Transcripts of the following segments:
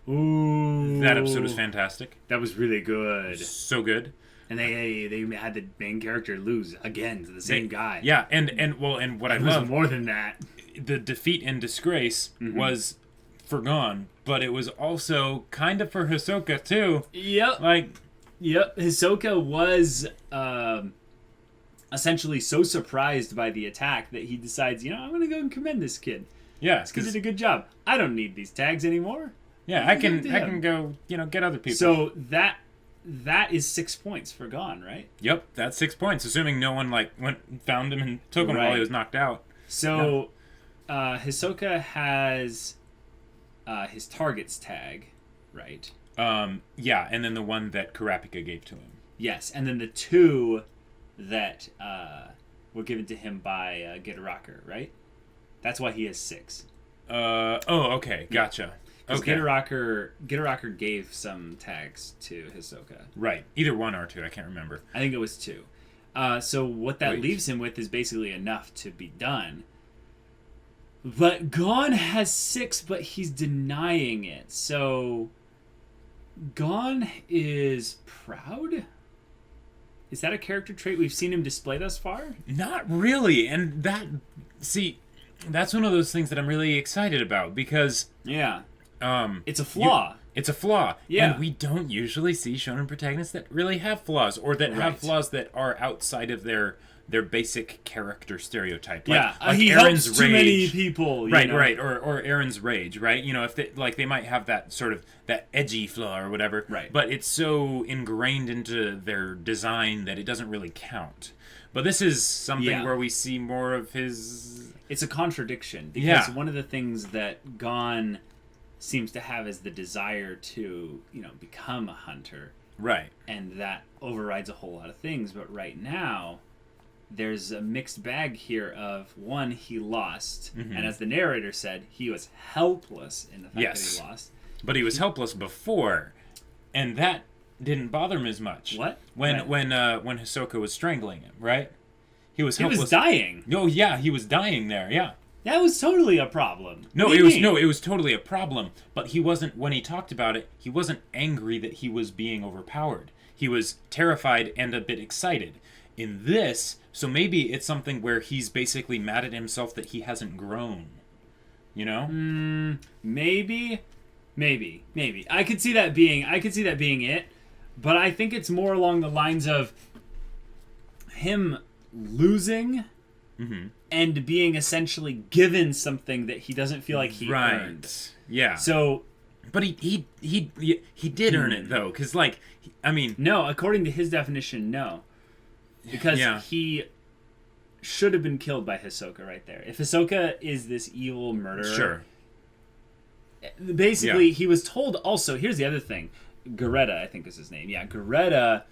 Ooh. That episode was fantastic. That was really good. So good. And they had the main character lose again to the same guy. Yeah, and what I love more than that. The defeat and disgrace was for Gon, but it was also kind of for Hisoka too. Yep. Yep. Hisoka was essentially so surprised by the attack that he decides, I'm going to go and commend this kid. Yeah, he did a good job. I don't need these tags anymore. Yeah, I can go, get other people. So that is 6 points for Gon, right? Yep, that's 6 points, assuming no one went and found him and took him while he was knocked out. So, Hisoka has his target's tag, right? Yeah, and then the one that Kurapika gave to him. Yes, and then the 2 that were given to him by Gerreta, right? That's why he has 6. Okay, gotcha. Okay. Gerreta gave some tags to Hisoka. Right. Either 1 or 2. I can't remember. I think it was 2. So what that leaves him with is basically enough to be done. But Gon has 6, but he's denying it. So Gon is proud? Is that a character trait we've seen him display thus far? Not really. And that's one of those things that I'm really excited about because... Yeah. It's a flaw. It's a flaw. Yeah. And we don't usually see shonen protagonists that really have flaws or that have flaws that are outside of their basic character stereotype. Yeah. Like he Aaron's helps rage. too many people. Right. Or Aaron's rage, right? If they might have that sort of that edgy flaw or whatever. Right. But it's so ingrained into their design that it doesn't really count. But this is something where we see more of his... It's a contradiction because one of the things that Gon seems to have is the desire to, become a hunter. Right. And that overrides a whole lot of things. But right now, there's a mixed bag here of, one, he lost. And as the narrator said, he was helpless in the fact that he lost. But he was helpless before. And that didn't bother him as much. What? When Hisoka was strangling him, right? He was helpless. He was dying. Oh, yeah, he was dying there, yeah. That was totally a problem. It was totally a problem. But he wasn't, when he talked about it, he wasn't angry that he was being overpowered. He was terrified and a bit excited. In this, so maybe it's something where he's basically mad at himself that he hasn't grown. Maybe. I could see that being it. But I think it's more along the lines of him losing and being essentially given something that he doesn't feel like he earned. Yeah. So, but he did earn it though, because no. According to his definition, no, because he should have been killed by Hisoka right there. If Hisoka is this evil murderer, sure. Basically, he was told. Also, here's the other thing. Gerreta, I think is his name. Yeah, Gerreta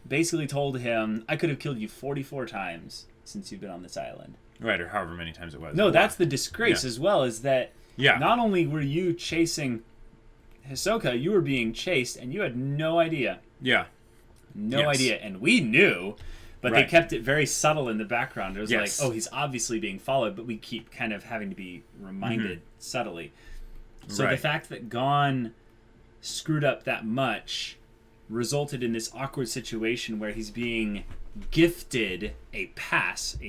basically told him, I could have killed you 44 times since you've been on this island. Right, or however many times it was. No, that's the disgrace as well, is that not only were you chasing Hisoka, you were being chased, and you had no idea. Yeah. No idea. And we knew, but they kept it very subtle in the background. It was like, oh, he's obviously being followed, but we keep kind of having to be reminded subtly. So the fact that Gon screwed up that much resulted in this awkward situation where he's being gifted a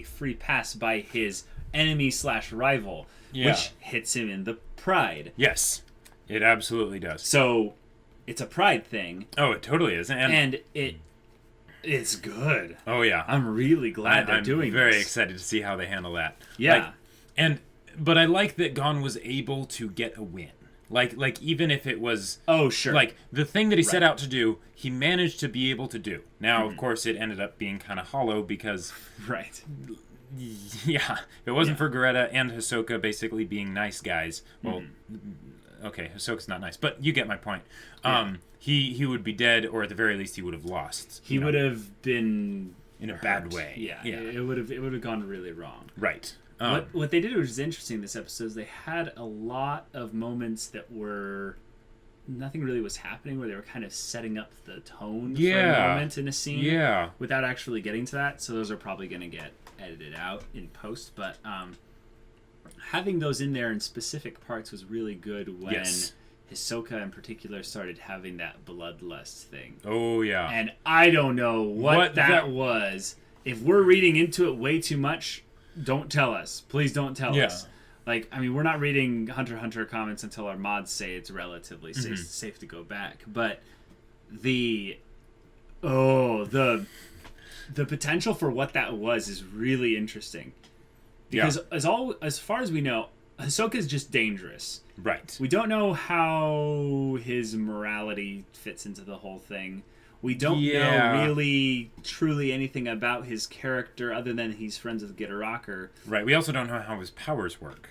free pass by his enemy/rival, which hits him in the pride. Yes, it absolutely does. So it's a pride thing. Oh, it totally is. And it's good. Oh, yeah. I'm really glad they're doing this. I'm very excited to see how they handle that. Yeah. But I like that Gon was able to get a win. Like even if it was... Oh, sure. Like, the thing that he set out to do, he managed to be able to do. Now, of course, it ended up being kind of hollow because... Right. Yeah. If it wasn't for Gerreta and Hisoka basically being nice guys... Well, okay, Hisoka's not nice, but you get my point. He would be dead, or at the very least, he would have lost. He would have been... In a bad way. Yeah. It would have gone really wrong. Right. What they did, which was interesting this episode, is they had a lot of moments that were... Nothing really was happening, where they were kind of setting up the tone for a moment in a scene without actually getting to that. So those are probably going to get edited out in post. But having those in there in specific parts was really good when Hisoka in particular started having that bloodlust thing. Oh, yeah. And I don't know what that was. If we're reading into it way too much, don't tell us. Please don't tell us. Like, I mean, we're not reading HunterxHunter comments until our mods say it's relatively safe to go back. But the potential for what that was is really interesting. Because as far as we know, Hisoka is just dangerous. Right. We don't know how his morality fits into the whole thing. We don't know really, truly anything about his character other than he's friends with Gerreta. Right. We also don't know how his powers work.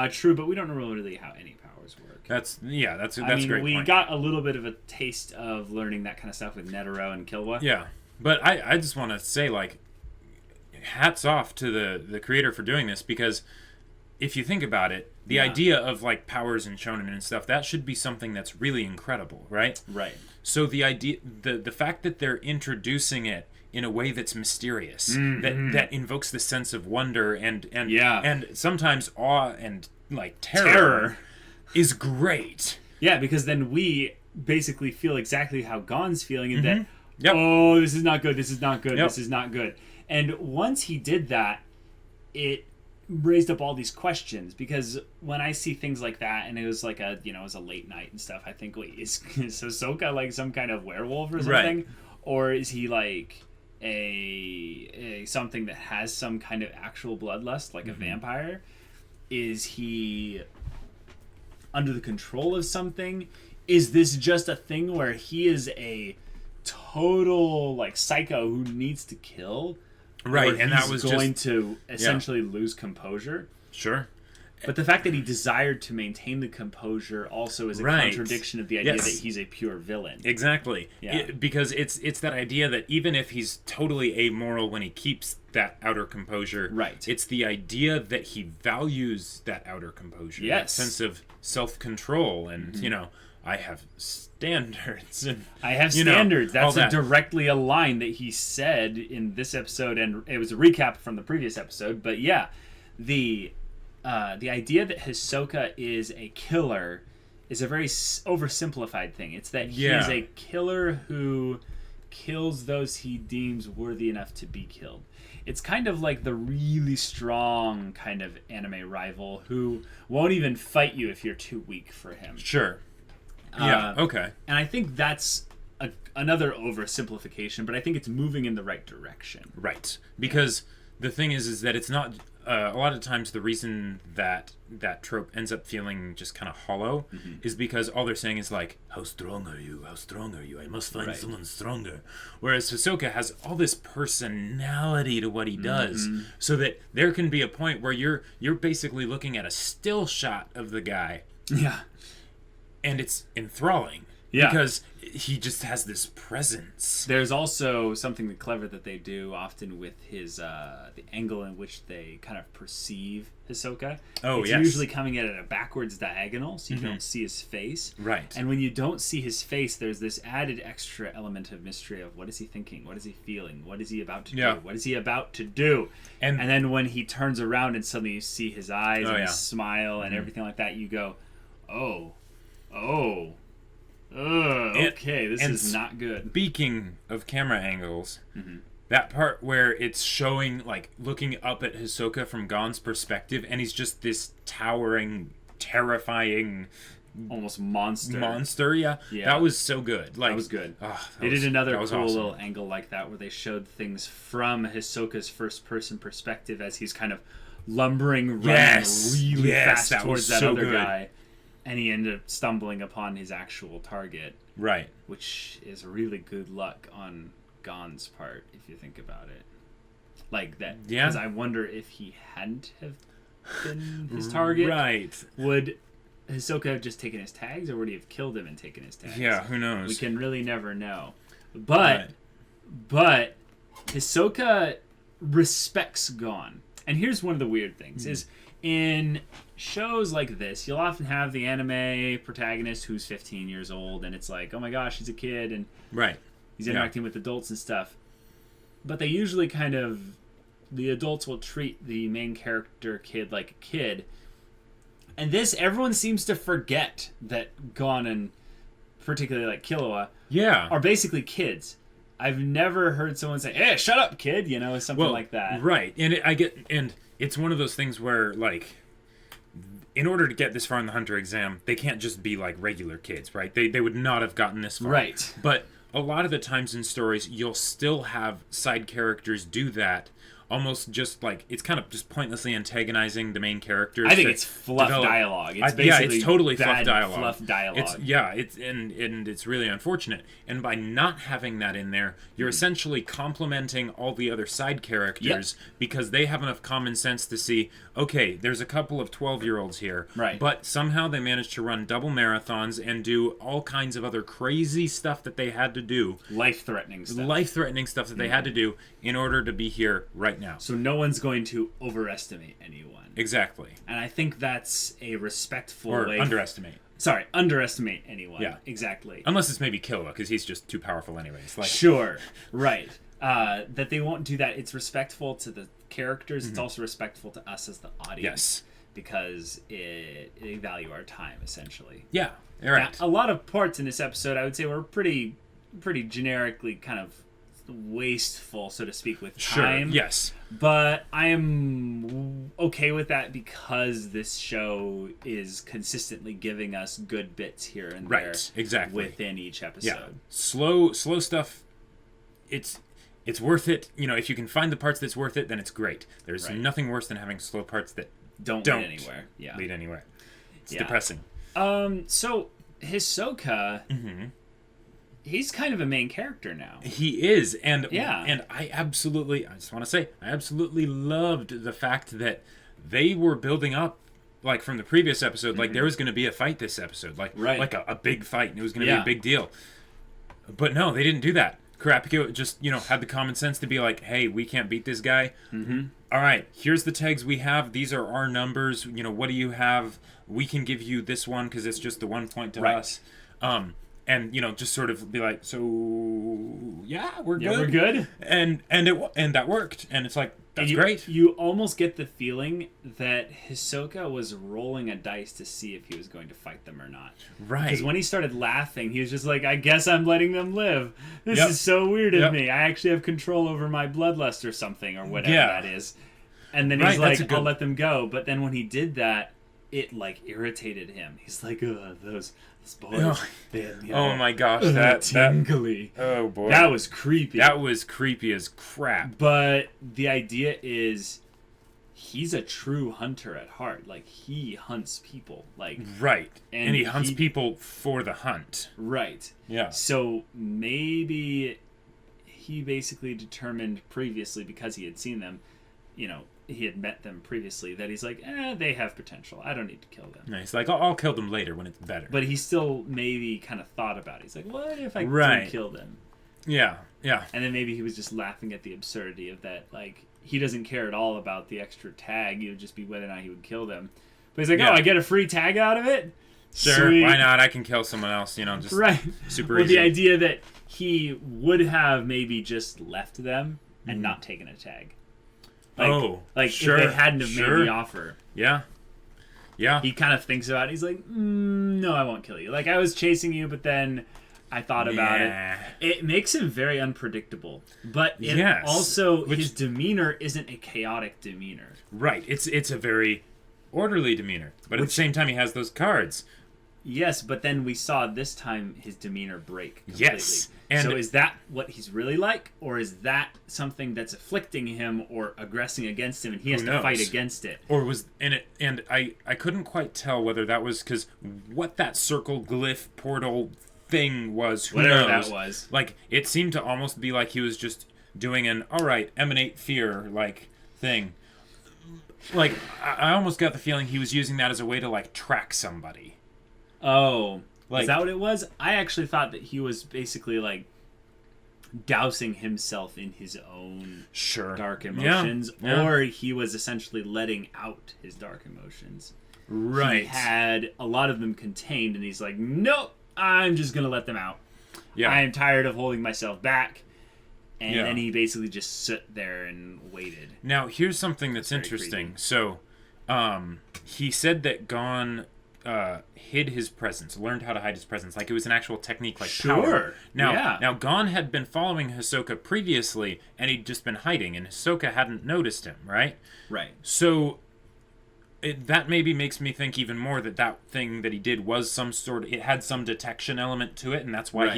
True, but we don't know really how any powers work. That's a great point. We got a little bit of a taste of learning that kind of stuff with Netero and Killua. Yeah. But I just want to say, like, hats off to the creator for doing this, because if you think about it, the idea of, like, powers and shonen and stuff, that should be something that's really incredible, right? Right. So the idea, the fact that they're introducing it in a way that's mysterious, that invokes the sense of wonder and sometimes awe and, like, terror is great. Yeah, because then we basically feel exactly how Gon's feeling, and that, oh, this is not good, this is not good, this is not good. And once he did that, it raised up all these questions, because when I see things like that, and it was like it was a late night and stuff, I think, wait, is Hisoka like some kind of werewolf or something? Right. Or is he like a something that has some kind of actual bloodlust, like a vampire? Is he under the control of something? Is this just a thing where he is a total, like, psycho who needs to kill? Right, and that was going to essentially lose composure. Sure. But the fact that he desired to maintain the composure also is a contradiction of the idea that he's a pure villain. Exactly. Yeah. Because it's that idea that even if he's totally amoral when he keeps that outer composure, it's the idea that he values that outer composure. That sense of self-control and, I have standards. And, I have standards. That's directly a line that he said in this episode, and it was a recap from the previous episode. But yeah, the idea that Hisoka is a killer is a very oversimplified thing. It's that he is a killer who kills those he deems worthy enough to be killed. It's kind of like the really strong kind of anime rival who won't even fight you if you're too weak for him. Sure. Yeah, okay. And I think that's another oversimplification, but I think it's moving in the right direction. Right. Because the thing is that it's not... a lot of times the reason that trope ends up feeling just kind of hollow is because all they're saying is like, how strong are you? How strong are you? I must find someone stronger. Whereas Hisoka has all this personality to what he does, so that there can be a point where you're basically looking at a still shot of the guy. Yeah. And it's enthralling. Yeah. Because he just has this presence. There's also something clever that they do often with his the angle in which they kind of perceive Hisoka. Oh, it's usually coming at a backwards diagonal, so you don't see his face. Right. And when you don't see his face, there's this added extra element of mystery of what is he thinking? What is he feeling? What is he about to do? What is he about to do? And then when he turns around and suddenly you see his eyes and his smile and everything like that, you go, oh. Okay, this is not good. Speaking of camera angles, that part where it's showing, like, looking up at Hisoka from Gon's perspective, and he's just this towering, terrifying... almost monster. That was so good. Like, that was good. They did another cool little angle like that where they showed things from Hisoka's first-person perspective as he's kind of lumbering, running really fast towards that other guy. And he ended up stumbling upon his actual target. Right. Which is really good luck on Gon's part, if you think about it. Like that. Yeah. Because I wonder if he hadn't have been his target. Right. Would Hisoka have just taken his tags, or would he have killed him and taken his tags? Yeah, who knows? We can really never know. But Hisoka respects Gon. And here's one of the weird things, is in shows like this, you'll often have the anime protagonist who's 15 years old, and it's like, oh my gosh, he's a kid, and he's interacting with adults and stuff. But they usually the adults will treat the main character kid like a kid, And this, everyone seems to forget that Gon and particularly like Killua are basically kids. I've never heard someone say, "Hey, shut up, kid," something like that. Right. And it's one of those things where, like, in order to get this far in the Hunter exam, they can't just be like regular kids, right? They would not have gotten this far. Right. But a lot of the times in stories, you'll still have side characters do that. Almost just like, it's kind of just pointlessly antagonizing the main characters. I think it's fluff dialogue. It's basically it's totally bad fluff dialogue. And it's really unfortunate. And by not having that in there, you're essentially complimenting all the other side characters because they have enough common sense to see, okay, there's a couple of 12-year-olds here, right? But somehow they managed to run double marathons and do all kinds of other crazy stuff that they had to do, life-threatening stuff that they had to do in order to be here right now. So no one's going to overestimate anyone. Exactly. And I think that's a respectful way. Underestimate anyone. Yeah. Exactly. Unless it's maybe Killua, because he's just too powerful anyways. Like... Sure. Right. That they won't do that. It's respectful to the characters. It's also respectful to us as the audience. Yes. Because they value our time, essentially. Yeah. All right. Now, a lot of parts in this episode, I would say, were pretty generically kind of wasteful, so to speak, with time. Sure, yes. But I am okay with that because this show is consistently giving us good bits here and there. Right, exactly. Within each episode. Yeah. Slow stuff, it's worth it. If you can find the parts that's worth it, then it's great. There's nothing worse than having slow parts that don't lead anywhere. Yeah. Lead anywhere. It's depressing. So Hisoka... Mm-hmm. He's kind of a main character now. He is, and I just want to say, I absolutely loved the fact that they were building up, like from the previous episode, like there was going to be a fight this episode, like a big fight, and it was going to be a big deal. But no, they didn't do that. Kurapika just, had the common sense to be like, hey, we can't beat this guy. Mm-hmm. All right, here's the tags we have. These are our numbers. What do you have? We can give you this one because it's just the 1 point to us. And just sort of be like, so we're good, and that worked, and it's like that's great. You almost get the feeling that Hisoka was rolling a dice to see if he was going to fight them or not. Right. Because when he started laughing, he was just like, I guess I'm letting them live. This is so weird of me. I actually have control over my bloodlust or something or whatever that is. And then he's like, I'll let them go. But then when he did that, it like irritated him. He's like, those boys. Oh my gosh, that tingly. Oh boy, that was creepy. That was creepy as crap. But the idea is, he's a true hunter at heart. Like he hunts people. Like and he hunts people for the hunt. Right. Yeah. So maybe he basically determined previously, because he had seen them, he had met them previously, that he's like, they have potential. I don't need to kill them. No, he's like, I'll kill them later when it's better. But he still maybe kind of thought about it. He's like, what if I don't kill them? Yeah. And then maybe he was just laughing at the absurdity of that. Like, he doesn't care at all about the extra tag. It would just be whether or not he would kill them. But he's like, I get a free tag out of it? Sure, Sweet. Why not? I can kill someone else, just super easy. The idea that he would have maybe just left them and not taken a tag. If they hadn't have made the offer. Yeah. He kind of thinks about it. He's like, no, I won't kill you. Like, I was chasing you, but then I thought about it. It makes him very unpredictable. But his demeanor isn't a chaotic demeanor. Right. It's a very orderly demeanor. But at the same time, he has those cards. Yes, but then we saw this time his demeanor break completely. Yes. And so is that what he's really like? Or is that something that's afflicting him or aggressing against him and he has to fight against it? Or I couldn't quite tell whether that was because what that circle glyph portal thing was, whatever that was. Like, it seemed to almost be like he was just doing an, emanate fear, like, thing. Like, I almost got the feeling he was using that as a way to, like, track somebody. Oh, is that what it was? I actually thought that he was basically like dousing himself in his own dark emotions, or he was essentially letting out his dark emotions. Right. He had a lot of them contained, and he's like, nope, I'm just going to let them out. Yeah. I am tired of holding myself back. And then he basically just stood there and waited. Now, here's something that's interesting. Creepy. So, he said that Gon hid his presence, learned how to hide his presence, like it was an actual technique, like power. Now Gon had been following Hisoka previously, and he'd just been hiding, and Hisoka hadn't noticed him, right? Right. So that maybe makes me think even more that thing that he did was some sort of, it had some detection element to it, and that's why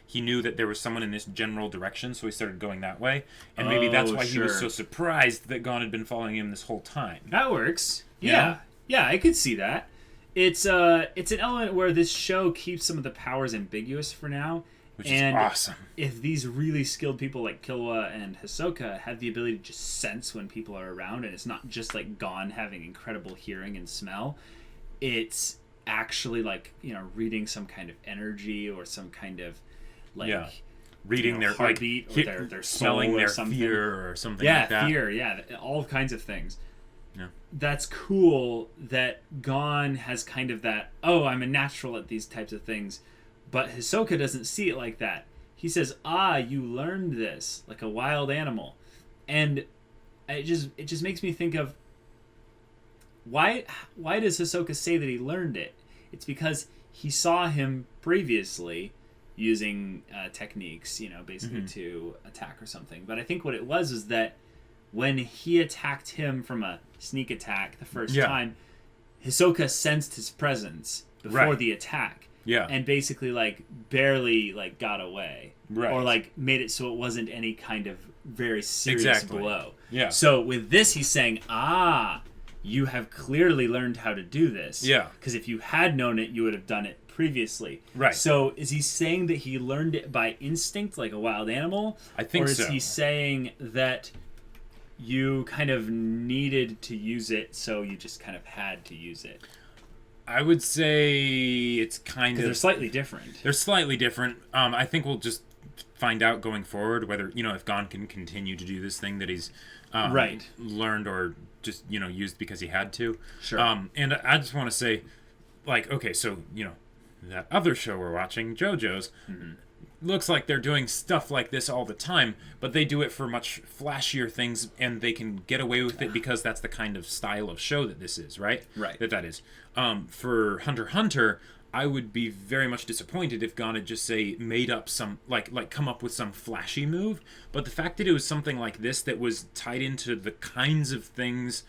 he knew that there was someone in this general direction, so he started going that way, and maybe that's why he was so surprised that Gon had been following him this whole time. That works. Yeah, I could see that. It's an element where this show keeps some of the powers ambiguous for now. Which is awesome. If these really skilled people like Killua and Hisoka have the ability to just sense when people are around, and it's not just like Gon having incredible hearing and smell, it's actually like, reading some kind of energy or some kind of like reading their heartbeat, like, or their smelling soul their or something. fear or something like that. Fear, all kinds of things. Yeah. That's cool that Gon has kind of that, I'm a natural at these types of things. But Hisoka doesn't see it like that. He says, you learned this, like a wild animal. And it just makes me think of, why does Hisoka say that he learned it? It's because he saw him previously using techniques, basically to attack or something. But I think what it was is that when he attacked him from a sneak attack the first time, Hisoka sensed his presence before the attack. Yeah. And basically, barely, got away. Right. Or, made it so it wasn't any kind of very serious blow. Yeah. So, with this, he's saying, you have clearly learned how to do this. Yeah. Because if you had known it, you would have done it previously. Right. So, is he saying that he learned it by instinct, like a wild animal? I think so. Or is he saying that you kind of needed to use it, so you just kind of had to use it? I would say it's kind of... They're slightly different. They're slightly different. I think we'll just find out going forward whether, if Gon can continue to do this thing that he's learned or just, used because he had to. Sure. And I just want to say, okay, so, that other show we're watching, JoJo's, looks like they're doing stuff like this all the time, but they do it for much flashier things, and they can get away with it because that's the kind of style of show that this is, right? Right. That is. For HunterxHunter, I would be very much disappointed if Gon had just, say, made up some, come up with some flashy move, but the fact that it was something like this that was tied into the kinds of things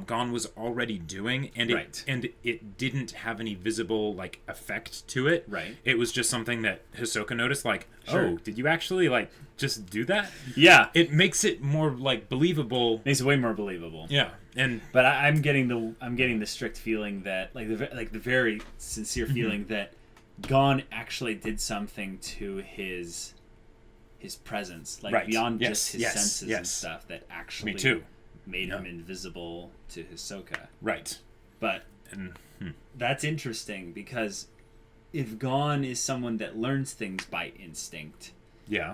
Gon was already doing, and it didn't have any visible effect to it. Right. It was just something that Hisoka noticed. Sure. Did you actually just do that? Yeah. It makes it more believable. Makes it way more believable. Yeah. But I'm getting the strict feeling that the very sincere feeling that Gon actually did something to his presence, beyond just his senses and stuff, that actually Me too. made him invisible to Hisoka. Right. But that's interesting, because if Gon is someone that learns things by instinct,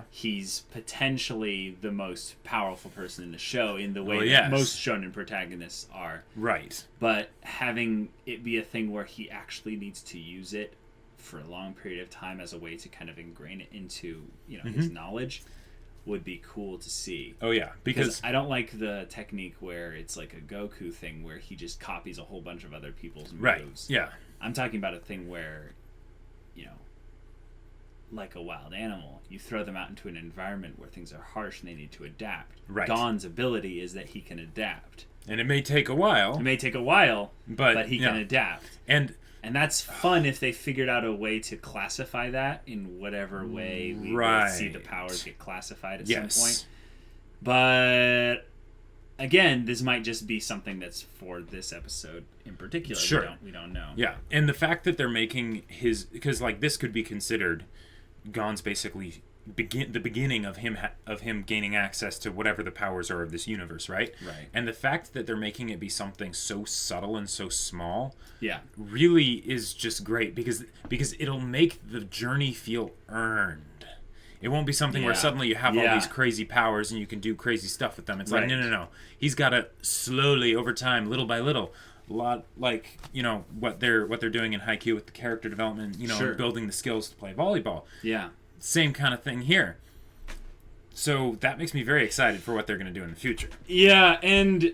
he's potentially the most powerful person in the show in the way that most shonen protagonists are. Right. But having it be a thing where he actually needs to use it for a long period of time as a way to kind of ingrain it into his knowledge would be cool to see. Oh yeah, because I don't like the technique where it's like a Goku thing where he just copies a whole bunch of other people's moves. Right. Yeah. I'm talking about a thing where, like a wild animal, you throw them out into an environment where things are harsh and they need to adapt. Right. Gon's ability is that he can adapt. And it may take a while. But he can adapt. And that's fun if they figured out a way to classify that in whatever way we will see the powers get classified at some point. But again, this might just be something that's for this episode in particular. Sure. We don't know. Yeah, and the fact that they're making because this could be considered Gon's basically the beginning of him gaining access to whatever the powers are of this universe, right? Right. And the fact that they're making it be something so subtle and so small, really is just great because it'll make the journey feel earned. It won't be something where suddenly you have all these crazy powers and you can do crazy stuff with them. It's like no. He's got to slowly over time, little by little. A lot what they're doing in Haikyuu with the character development, and building the skills to play volleyball. Yeah. Same kind of thing here. So that makes me very excited for what they're going to do in the future. Yeah, and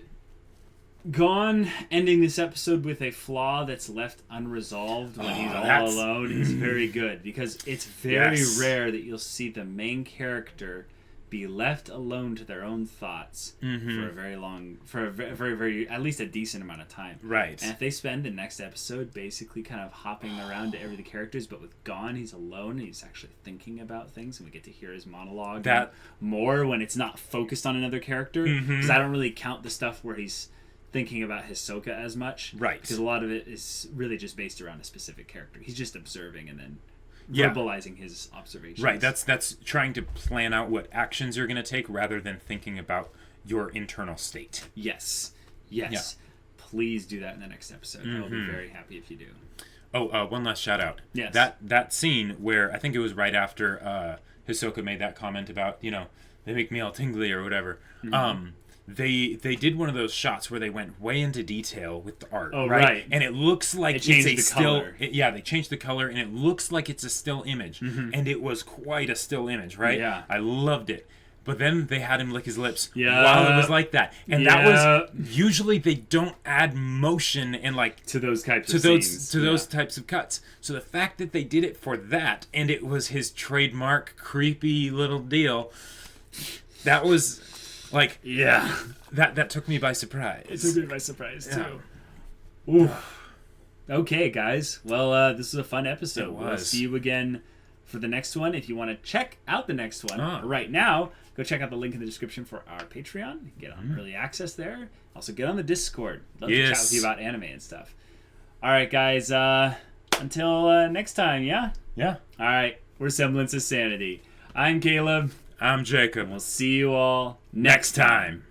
Gon ending this episode with a flaw that's left unresolved when he's all alone is very good, because it's very rare that you'll see the main character be left alone to their own thoughts for a very, very, at least a decent amount of time. Right. And if they spend the next episode basically kind of hopping around to every the characters, but with Gon, he's alone and he's actually thinking about things, and we get to hear his monologue more when it's not focused on another character. Because I don't really count the stuff where he's thinking about Hisoka as much. Right. Because a lot of it is really just based around a specific character. He's just observing and then verbalizing his observations. Right, that's trying to plan out what actions you're going to take rather than thinking about your internal state. Yes. Yeah. Please do that in the next episode. I will be very happy if you do. Oh, one last shout out. Yes. That scene where I think it was right after Hisoka made that comment about, they make me all tingly or whatever. They did one of those shots where they went way into detail with the art. Oh, right. And it looks like it's a still... they changed the color, and it looks like it's a still image. And it was quite a still image, right? Yeah. I loved it. But then they had him lick his lips while it was like that. And that was... Usually they don't add motion and to those types of scenes. To those types of cuts. So the fact that they did it for that, and it was his trademark creepy little deal, that was... That took me by surprise. It took me by surprise, too. Ooh. Okay, guys. Well, this was a fun episode. We'll see you again for the next one. If you want to check out the next one right now, go check out the link in the description for our Patreon. Get on early access there. Also, get on the Discord. Love to chat with you about anime and stuff. All right, guys. Until next time, yeah? Yeah. All right. We're Semblance of Sanity. I'm Caleb. I'm Jacob. And we'll see you all next time.